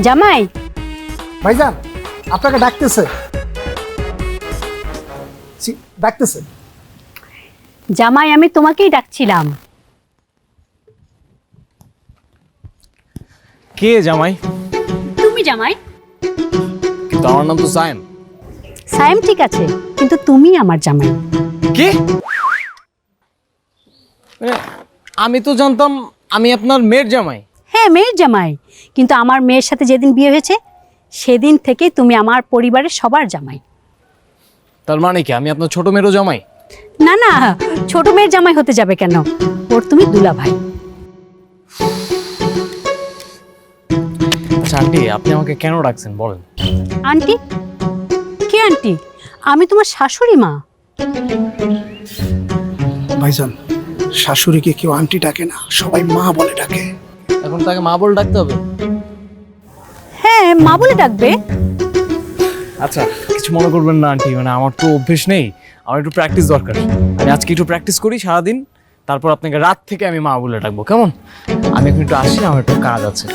জামাই ভাইজান আপনাকে ডাকতেছে। ডাকতেছে। জামাই আমি তোমাকেই ডাকছিলাম। কে জামাই? তুমি জামাই। কিন্তু আমার নাম তো সায়েম। সায়েম ঠিক আছে, কিন্তু তুমি আমার জামাই। কি? মানে আমি তো জানতাম আমি আপনার মেয়ের জামাই। হ্যাঁ, মেয়ের জামাই, কিন্তু আমার মেয়ের সাথে যেদিন বিয়ে হয়েছে সেদিন থেকেই তুমি আমার পরিবারের সবার জামাই। তার মানে কি আমি আপনার ছোট মেয়েরও জামাই? না না, ছোট মেয়ের জামাই হতে যাবে কেন? ওর তুমি দুলাভাই। আচ্ছা আন্টি, আপনি আমাকে কেন ডাকছেন বলেন? আন্টি? কে আন্টি? আমি তোমার শাশুড়ি মা। ভাইজান শাশুড়িকে কেউ আন্টি ডাকে না, সবাই মা বলে ডাকে। এখন তাকে মা বলে ডাকতে হবে? হ্যাঁ, মা বলে ডাকবে। আচ্ছা কিছু মনে করবেন না আন্টি, মানে আমার তো অভ্যেস নেই, আমার একটু প্র্যাকটিস দরকার। আমি আজকে একটু প্র্যাকটিস করি সারাদিন, তারপর আপনাকে রাত থেকে আমি মা বলে ডাকবো, কেমন? আমি এখন একটু আসি, আমার একটু কাজ আছে।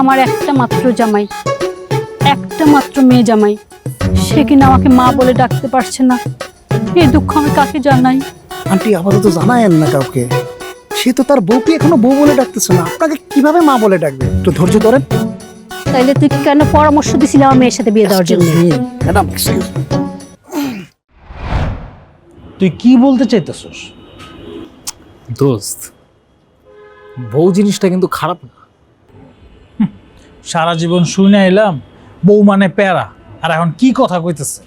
আমার একটা মাত্র জামাই, একটা মাত্র মেয়ে জামাই, সে কিনা আমাকে মা বলে ডাকতে পারছে না। এই দুঃখ আমি কাকে জানাই? আন্টি আপাতত জানায়েন না কাউকে, সে তো তার বউকে এখনো বউ বলে ডাকতেছে না, আপনাকে কিভাবে মা বলে ডাকবে? একটু ধৈর্য ধরেন। তাইলে তুই কেন পরামর্শ দিছিলি আমার মেয়ের সাথে বিয়ে দেওয়ার জন্য? Madam excuse me. তুই কি বলতে চাইতেছস? দোস্ত, বউ জিনিসটা কিন্তু খারাপ না। সারা জীবন শুনে এলাম বউ মানে প্যারা, আর এখন কি কথা কইতেছে?